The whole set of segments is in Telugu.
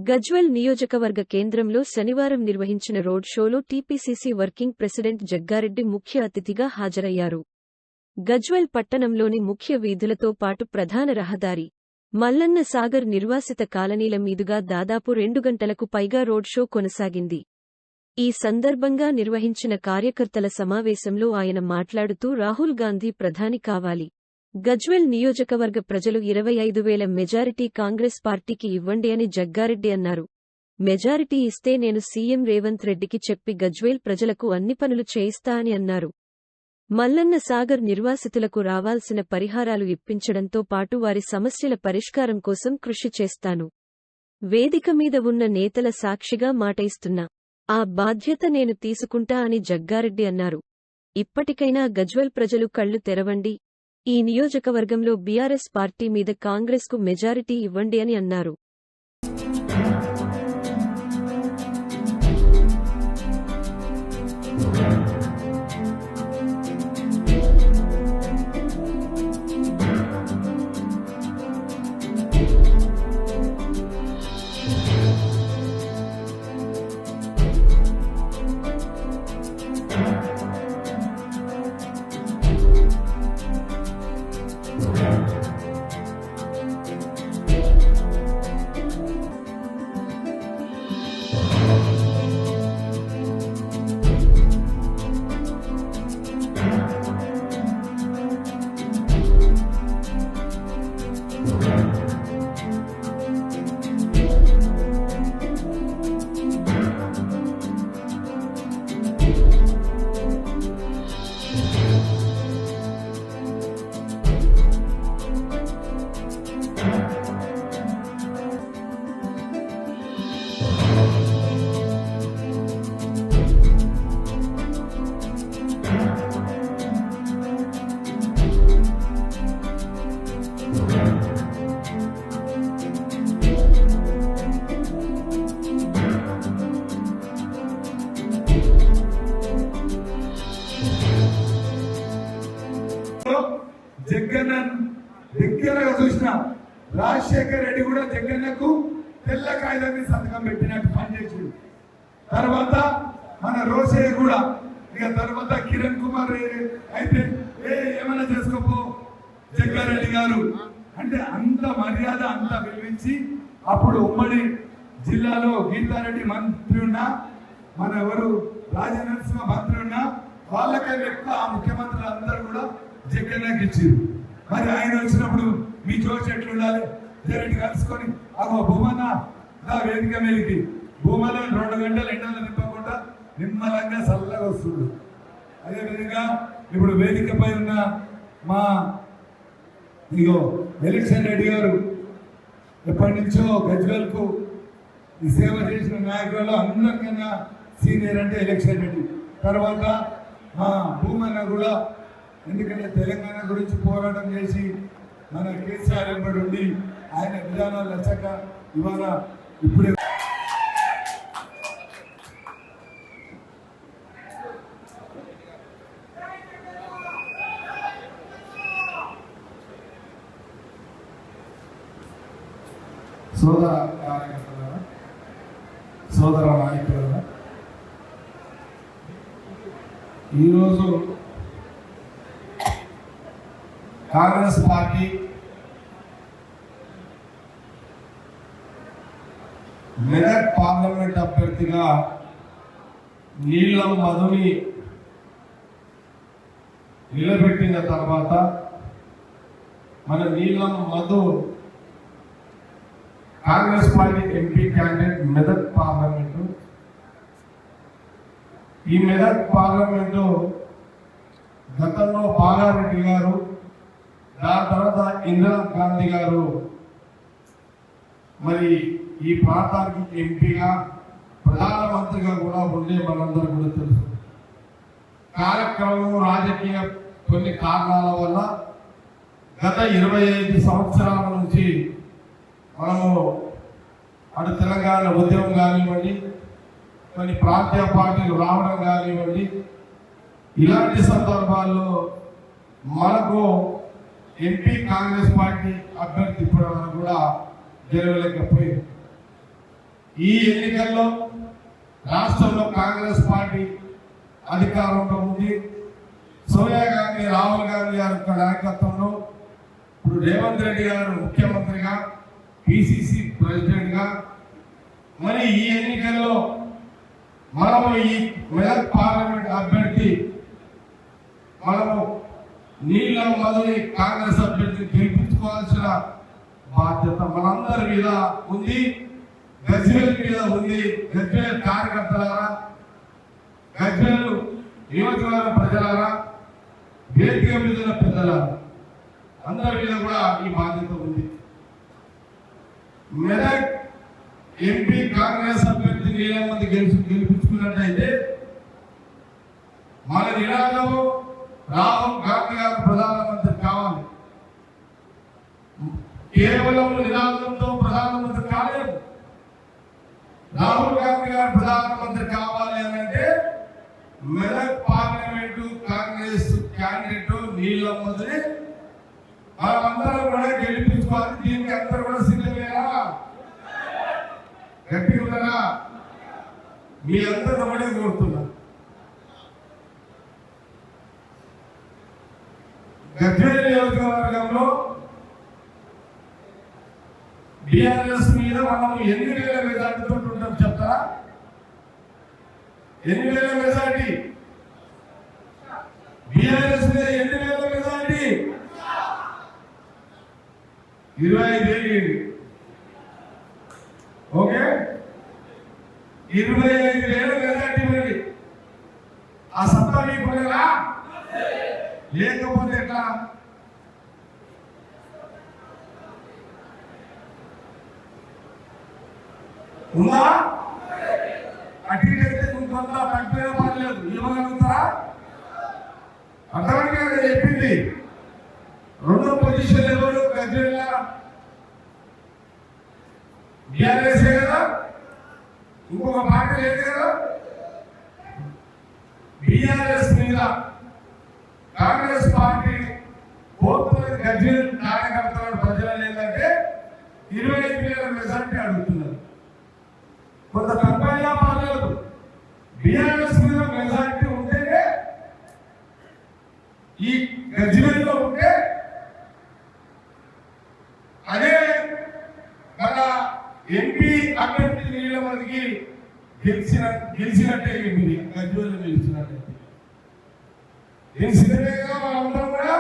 గజ్వేల్ నియోజకవర్గ కేంద్రంలో శనివారం నిర్వహించిన రోడ్ షోలో టీపీసీసీ వర్కింగ్ ప్రెసిడెంట్ జగ్గారెడ్డి ముఖ్య అతిథిగా హాజరయ్యారు. గజ్వేల్ పట్టణంలోని ముఖ్య వీధులతో పాటు ప్రధాన రహదారి, మల్లన్న సాగర్ నిర్వాసిత కాలనీల మీదుగా దాదాపు 2 గంటలకు పైగా రోడ్ షో కొనసాగింది. ఈ సందర్భంగా నిర్వహించిన కార్యకర్తల సమావేశంలో ఆయన మాట్లాడుతూ రాహుల్ గాంధీ ప్రధాని కావాలి, గజ్వేల్ నియోజకవర్గ ప్రజలు 25,000 మెజారిటీ కాంగ్రెస్ పార్టీకి ఇవ్వండి అని జగ్గారెడ్డి అన్నారు. మెజారిటీ ఇస్తే నేను సీఎం రేవంత్ రెడ్డికి చెప్పి గజ్వేల్ ప్రజలకు అన్ని పనులు చేయిస్తా అని అన్నారు. మల్లన్న సాగర్ నిర్వాసితులకు రావాల్సిన పరిహారాలు ఇప్పించడంతో పాటు వారి సమస్యల పరిష్కారం కోసం కృషి చేస్తాను. వేదిక మీద ఉన్న నేతల సాక్షిగా మాట ఇస్తున్నా, ఆ బాధ్యత నేను తీసుకుంటా అని జగ్గారెడ్డి అన్నారు. ఇప్పటికైనా గజ్వేల్ ప్రజలు కళ్లు తెరవండి, ఈ నియోజకవర్గంలో బీఆర్ఎస్ పార్టీ మీద కాంగ్రెస్కు మెజారిటీ ఇవ్వండి అని అన్నారు. జగన్న దగ్గరగా చూసిన రాజశేఖర్ రెడ్డి కూడా జగన్నకు తెల్ల కాగితాన్ని సంతకం పెట్టినట్టు పనిచేసింది. తర్వాత మన రోసయ్య కూడా, ఇక తర్వాత కిరణ్ కుమార్ అయితే ఏమైనా చేసుకోపో జగ్గారెడ్డి గారు అంటే అంత మర్యాద అంత విలువించి, అప్పుడు ఉమ్మడి జిల్లాలో గీతారెడ్డి మంత్రి ఉన్నా, మన ఎవరు రాజనరసింహ మంత్రి ఉన్నా, వాళ్ళకైనా ఎక్కువ ఆ ముఖ్యమంత్రులు అందరూ కూడా జగన్నకి ఇచ్చారు. మరి ఆయన వచ్చినప్పుడు మీ జోష్ ఎట్లుండాలి, జరెడ్డి కలుసుకొని అగో భూమన్న నా వేదిక మీదకి, భూమలో 2 గంటలు ఎండలు నింపకుండా నిమ్మలంగా చల్లగా వస్తుంది. అదేవిధంగా ఇప్పుడు వేదికపై ఉన్న మా ఇగో ఎలక్షన్ రెడ్డి గారు ఎప్పటి నుంచో గజ్వేల్కు ఈ సేవ చేసిన నాయకులలో అందరికన్నా సీనియర్ అంటే ఎలక్షన్ రెడ్డి. తర్వాత మా భూమన్న కూడా, ఎందుకంటే తెలంగాణ గురించి పోరాటం చేసి మన కేసీఆర్ వెంబడి ఉండి ఆయన విధానాలు నచ్చక ఇవాళ ఇప్పుడే సోదర కార్యకర్తల సోదర నాయకుల ఈరోజు కాంగ్రెస్ పార్టీ మెదక్ పార్లమెంట్ అభ్యర్థిగా నీలం మధుని నిలబెట్టిన తర్వాత మన నీలం Madhu Congress party MP candidate Medak parliament. ఈ మెదక్ పార్లమెంటు గతంలో బాలారెడ్డి గారు, దాని తర్వాత ఇందిరా గాంధీ గారు మరి ఈ ప్రాంతానికి ఎంపీగా ప్రధానమంత్రిగా కూడా ఉండే మనందరూ కూడా తెలుసు. కార్యక్రమం రాజకీయ కొన్ని కారణాల వల్ల గత 25 సంవత్సరాల నుంచి మనము అటు తెలంగాణ ఉద్యమం కానివ్వండి, కొన్ని ప్రాంతీయ పార్టీలు రావడం కానివ్వండి, ఇలాంటి సందర్భాల్లో మనకు ఎంపీ కాంగ్రెస్ పార్టీ అభ్యర్థి ఇప్పటి కూడా గెలవలేకపోయింది. ఈ ఎన్నికల్లో రాష్ట్రంలో కాంగ్రెస్ పార్టీ అధికారంలో ఉంది. సోనియా గాంధీ, రాహుల్ గాంధీ గారి యొక్క నాయకత్వంలో ఇప్పుడు రేవంత్ రెడ్డి గారు ముఖ్యమంత్రిగా, పిసిసి ప్రెసిడెంట్ గా, మరి ఈ ఎన్నికల్లో మనము ఈ మెదక్ పార్లమెంట్ అభ్యర్థి మనము నీలం మధుని కాంగ్రెస్ అభ్యర్థిని గెలిపించుకోవాల్సిన బాధ్యత మనందరి మీద ఉంది, గజ్వేల్ మీద ఉంది. గజ్వేల్ కార్యకర్తలారా, గజ్వేల్ నియోజకవర్గ ప్రజలారా, వేదిక మీద పెద్దలారా, అందరి మీద కూడా ఈ బాధ్యత ఉంది. మెదక్ ఎంపీ కాంగ్రెస్ అభ్యర్థి నీలం మంది గెలిపించుకున్నట్టయితే మన నినాదము రాహుల్ గాంధీ గారు ప్రధానమంత్రి కావాలి. కేవలం నినాదంతో ప్రధానమంత్రి కాలేదు. రాహుల్ గాంధీ గారు ప్రధానమంత్రి కావాలి అని అంటే మెదక్ పార్లమెంటు కాంగ్రెస్ క్యాండిడేట్ నీలం మందిని మనమందరం కూడా గెలిపించుకోవాలి. దీనికి అందరూ కూడా సిద్ధమేనా? గట్టిగా ఉన్నారా? మీ అందరూ ఒకటే కోరుతున్నారు. గజ్వేల్ నియోజకవర్గంలో బిఆర్ఎస్ మీద మనం 8,000 మెజార్టీతో ఉంటాం. చెప్తారా? 8,000 మెజార్టీ. బిఆర్ఎస్ మీద 8,000 మెజార్టీ. 25,000. ఓకే, 25,000 మెజార్టీ మరి ఆ సత్తా మీకు ఉండదా? లేకపోతే ఎట్లా? ఉందా? అటు అయితే ఇంకొంత తగ్గిపోయిన పర్లేదు, ఇవ్వగలుగుతారా? అర్థమైనా చెప్పింది. రెండో పొజిషన్ ఎవరు? గజ్వేల్ బిఆర్ఎస్ కదా, ఇంకొక పార్టీ లేదు కదా. బిఆర్ఎస్ మీద కాంగ్రెస్ పార్టీ కోరుతున్నది గజ్వేల్ కార్యకర్తల ప్రజలు ఏంటంటే 25,000 మెజార్టీ అడుగుతున్నారు. కొంత తక్కువైనా పర్లేదు, బిఆర్ఎస్ మీద మెజార్టీ ఉంటేనే ఈ గజ్వేల్లో ఉంటే అదే మన ఎంపీ అభ్యర్థి నీళ్ళ మందికి గెలిచినట్టే. గజ్వేల్లో గెలిచినట్టే సిద్ధమేగా మనందరం కూడా.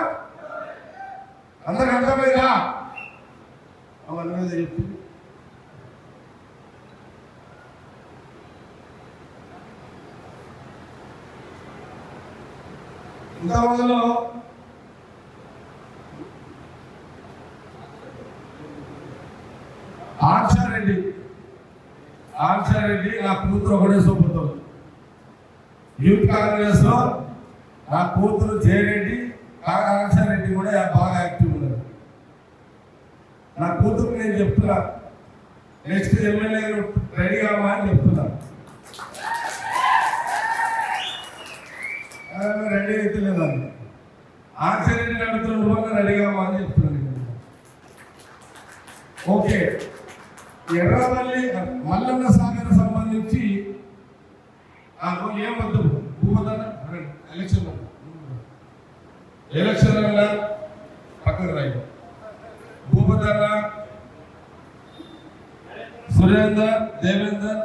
అందరికి అర్థమైందా? అవన్నీ చెప్తుంది. ఇంకా మొదలు ఆర్చారెడ్డి నా కూతురు ఒకటే సూపర్. యూత్ కాంగ్రెస్ లో నా కూతురు జయరెడ్డి, ఆర్చారెడ్డి కూడా బాగా యాక్టివ్ ఉన్నారు. నా కూతురు నేను చెప్తున్నా, నెక్స్ట్ ఎమ్మెల్యే రెడీ కావా అని చెప్తున్నా. రెడీ అయితే లేదండి, ఆర్చారెడ్డి నడుతున్న వల్ల రెడీ కావా అని చెప్తున్నాను. ఓకే, ఎర్రవల్లి మల్లన్న సాగర్ సంబంధించి ఏమొద్దు భూమదన ఎలక్షన్ పక్కన రాయి. భూపదన్న, సురేందర్, దేవేందర్,